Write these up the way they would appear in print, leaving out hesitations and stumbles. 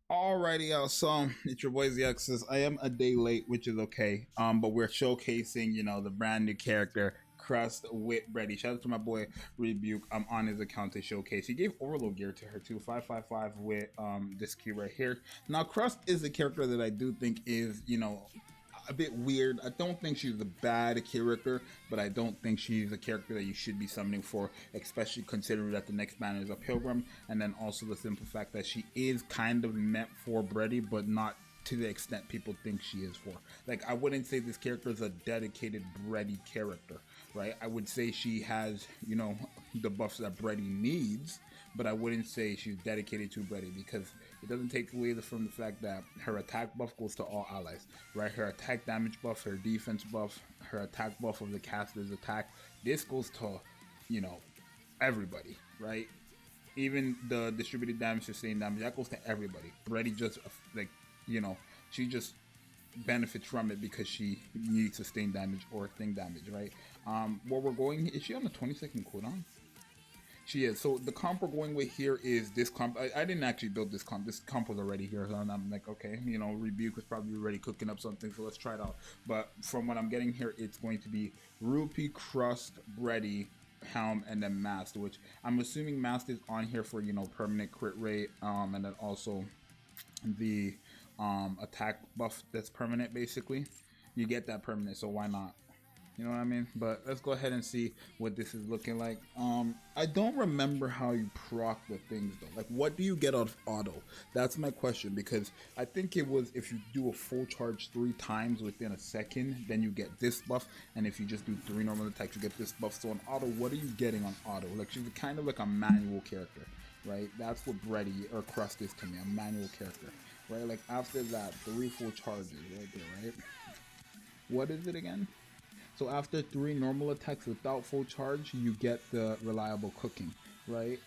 Alrighty, y'all. So it's your boy Zxous. I am a day late, which is okay. But we're showcasing, the brand new character Crust with Brady. Shout out to my boy Rebuke. I'm on his account to showcase. He gave overload gear to her too. 555 with this key right here. Now Crust is a character that I do think is, a bit weird. I don't think she's a bad character, but I don't think she's a character that you should be summoning for, especially considering that the next banner is a Pilgrim, and then also the simple fact that she is kind of meant for Brady, but not to the extent people think she is for. Like, I wouldn't say this character is a dedicated Brady character, right? I would say she has, the buffs that Brady needs, but I wouldn't say she's dedicated to Brady because it doesn't take away from the fact that her attack buff goes to all allies, right? Her attack damage buff, her defense buff, her attack buff of the caster's attack, this goes to, everybody, right? Even the distributed damage, sustained damage, that goes to everybody. Brady just, she just benefits from it because she needs sustained damage or thing damage, right? Where we're going, is she on the 20-second cooldown? She is. So the comp we're going with here is this comp. I didn't actually build this comp. This comp was already here. So I'm like, okay, Rebuke was probably already cooking up something. So let's try it out. But from what I'm getting here, it's going to be Rupee, Crust, Brady, Helm, and then Mast, which I'm assuming Mast is on here for, permanent crit rate. And then also the attack buff that's permanent, basically. You get that permanent, so why not? You know what I mean? But let's go ahead and see what this is looking like. I don't remember how you proc the things though. Like, what do you get out of auto? That's my question, because I think it was if you do a full charge 3 times within a second, then you get this buff, and if you just do 3 normal attacks, you get this buff. So on auto, what are you getting on auto? Like, she's kind of like a manual character, right? That's what Brady or Crust is to me, a manual character, right? Like, after that, 3 full charges right there, right? What is it again? So after 3 normal attacks without full charge, you get the reliable cooking, right?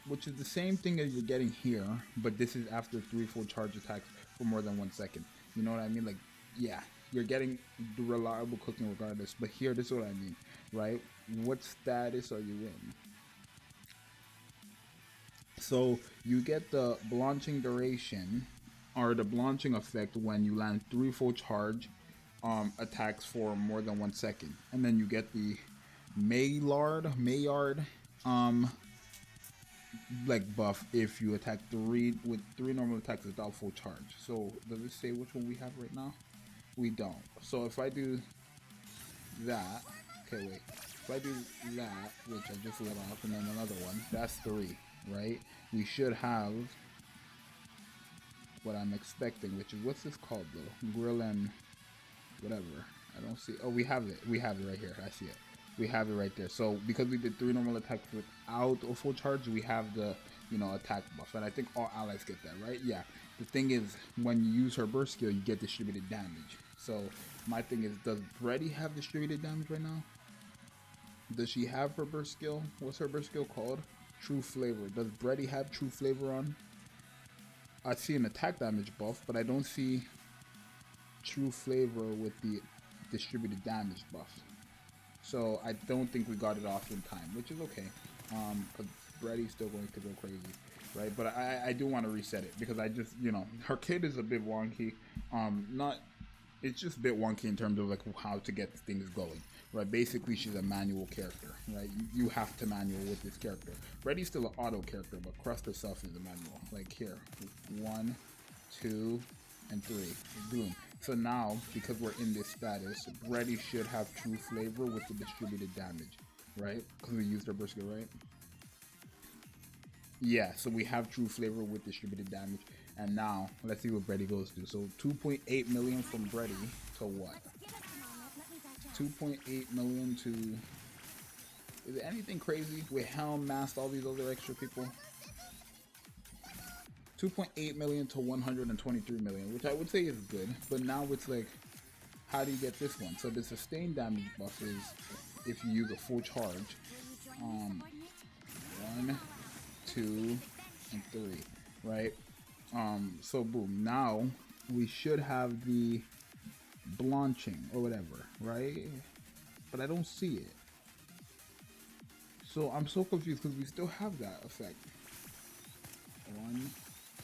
Which is the same thing as you're getting here, but this is after 3 full charge attacks for more than 1 second. You know what I mean? Like, yeah, you're getting the reliable cooking regardless. But here, this is what I mean, right? What status are you in? So you get the blanching duration, or the blanching effect when you land 3 full charge attacks for more than 1 second, and then you get the Maillard like buff if you attack 3 normal attacks without full charge. So does it say which one we have right now? We don't. So if I do that, okay, wait, if I do that, which I just let off, and then another one, that's 3, right? We should have what I'm expecting, which is, what's this called though? Grill and whatever. I don't see. Oh, we have it. We have it right here. I see it. We have it right there. So because we did 3 normal attacks without a full charge, we have the attack buff, and I think all allies get that, right? Yeah. The thing is, when you use her burst skill, you get distributed damage. So my thing is, does Brady have distributed damage right now? Does she have her burst skill? What's her burst skill called? True Flavor. Does Brady have True Flavor on? I see an attack damage buff, but I don't see True Flavor with the distributed damage buff. So I don't think we got it off in time, which is okay, because Brady's still going to go crazy, right? But I do want to reset it because I just, her kid is a bit wonky. It's just a bit wonky in terms of like how to get things going, right? Basically, she's a manual character, right? You have to manual with this character. Brady's still an auto character, but Crust herself is a manual. Like here, 1, 2, and 3. Boom. So now, because we're in this status, Brady should have True Flavor with the distributed damage, right? Because we used our burst skill, right? Yeah, so we have True Flavor with distributed damage. And now, let's see what Brady goes to. So 2.8 million from Brady to what? 2.8 million to... Is it anything crazy? With Helm, Mast, all these other extra people? 2.8 million to 123 million, which I would say is good, but now it's like, how do you get this one? So the sustained damage buff is if you use a full charge. 1, 2, and 3, right? So boom, now we should have the blanching or whatever, right? But I don't see it. So I'm so confused because we still have that effect. 1,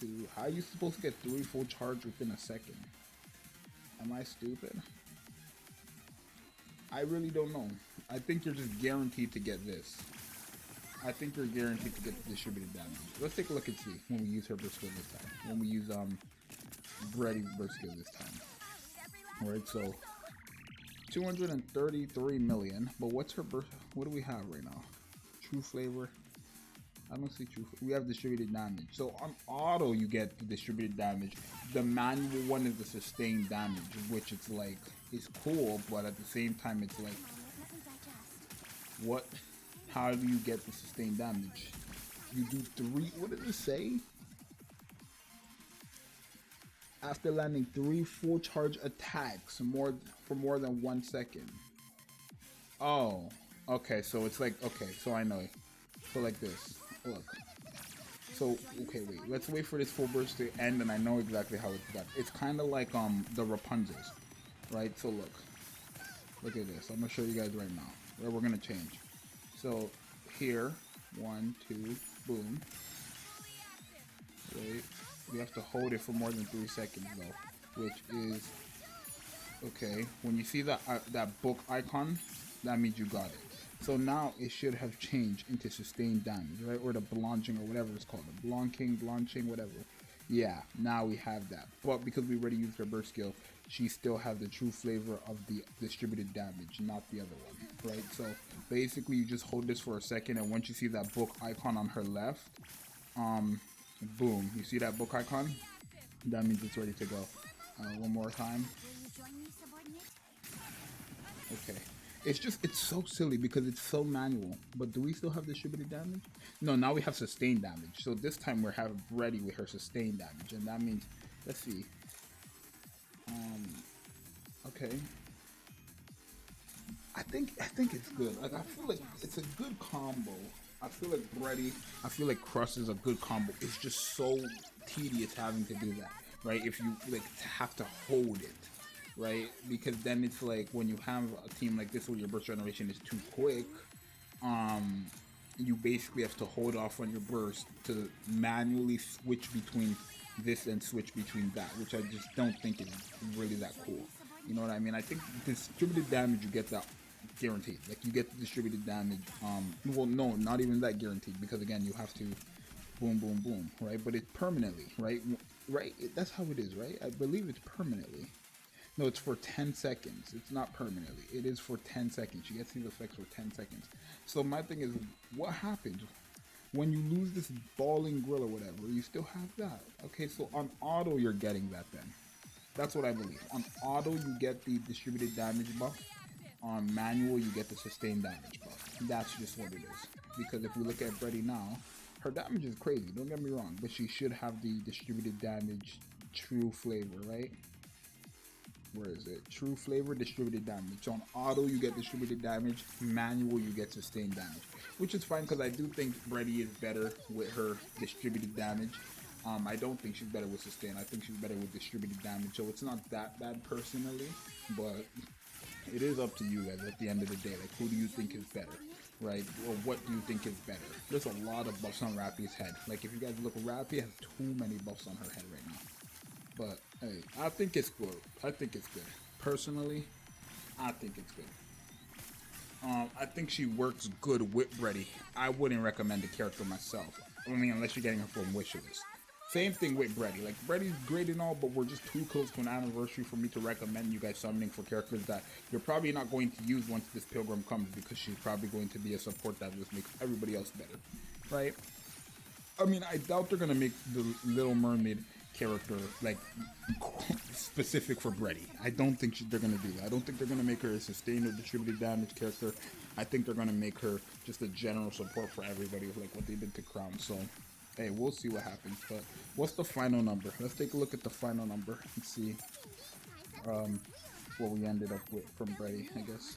2. How are you supposed to get 3 full charge within a second? Am I stupid? I really don't know. I think you're just guaranteed to get this. I think you're guaranteed to get the distributed damage. Let's take a look and see when we use her burst skill this time. When we use Brady burst skill this time. Alright, so 233 million. But what's her burst? What do we have right now? True flavor. I don't see true. We have distributed damage. So on auto, you get the distributed damage. The manual one is the sustained damage, which it's like is cool, but at the same time, it's like, what? How do you get the sustained damage? You do 3. What does it say? After landing 3 full charge attacks for more than 1 second. Oh, okay. So it's like, okay. So I know. So like this. Look. So okay, wait. Let's wait for this full burst to end, and I know exactly how it's done. It's kind of like the Rapunzel's, right? So look at this. I'm gonna show you guys right now. Where we're gonna change. So here, 1, 2, boom. Wait. We have to hold it for more than 3 seconds though, which is okay. When you see that book icon, that means you got it. So now it should have changed into sustained damage, right? Or the blanching or whatever it's called, the blanching, whatever. Yeah, now we have that. But because we already used her burst skill, she still has the true flavor of the distributed damage, not the other one, right? So basically, you just hold this for a second, and once you see that book icon on her left, boom, you see that book icon? That means it's ready to go. One more time. Okay. It's so silly because it's so manual. But do we still have distributed damage? No, now we have sustained damage. So this time we're having ready with her sustained damage, and that means, let's see. Okay. I think it's good. Like, I feel like it's a good combo. I feel like Crust is a good combo. It's just so tedious having to do that, right? If you like have to hold it, right? Because then it's like when you have a team like this where your burst generation is too quick, you basically have to hold off on your burst to manually switch between this and switch between that, which I just don't think is really that cool. You know what I mean? I think distributed damage, you get that guaranteed. Like, you get the distributed damage. Well, no, not even that guaranteed, because again, you have to boom, boom, boom, right? But it's permanently, right? Right? That's how it is, right? I believe it's permanently. No, it's for 10 seconds. It's not permanently. It is for 10 seconds. You get these effects for 10 seconds. So my thing is, what happens when you lose this balling grill or whatever? You still have that. Okay, so on auto, you're getting that then. That's what I believe. On auto, you get the distributed damage buff. On manual, you get the sustained damage buff. That's just what it is. Because if we look at Brady now, her damage is crazy, don't get me wrong, but she should have the distributed damage true flavor, right? Where is it? True flavor, distributed damage. So on auto, you get distributed damage. Manual, you get sustained damage. Which is fine, because I do think Brady is better with her distributed damage. I don't think she's better with sustain. I think she's better with distributed damage. So it's not that bad personally, but it is up to you guys at the end of the day. Like, who do you think is better, right? Or what do you think is better? There's a lot of buffs on Rappy's head. Like, if you guys look, Rappy has too many buffs on her head right now. But hey, I think it's good. I think it's good. Personally, I think it's good. I think she works good with Brady. I wouldn't recommend the character myself. I mean, unless you're getting her from wishlist. Same thing with Brady. Like, Brady's great and all, but we're just too close to an anniversary for me to recommend you guys summoning for characters that you're probably not going to use once this Pilgrim comes, because she's probably going to be a support that just makes everybody else better, right? I mean, I doubt they're going to make the Little Mermaid character, like, specific for Brady. I don't think they're going to do that. I don't think they're going to make her a sustained or distributed damage character. I think they're going to make her just a general support for everybody, like what they did to Crown, so hey, we'll see what happens. But what's the final number? Let's take a look at the final number and see what we ended up with from Brady, I guess.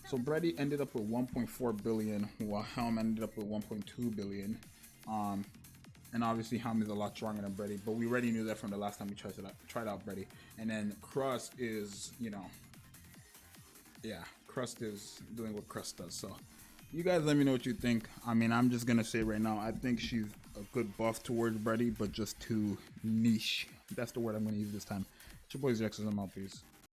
So Brady ended up with 1.4 billion, while Helm ended up with 1.2 billion. And obviously Helm is a lot stronger than Brady, but we already knew that from the last time we tried out Brady. And then Crust is, you know, yeah, Crust is doing what Crust does. So You guys let me know what you think. I mean, I'm just gonna say right now, I think she's a good buff towards Brady, but just too niche. That's the word I'm gonna use this time. It's your boy Zxous, I'm out, peace.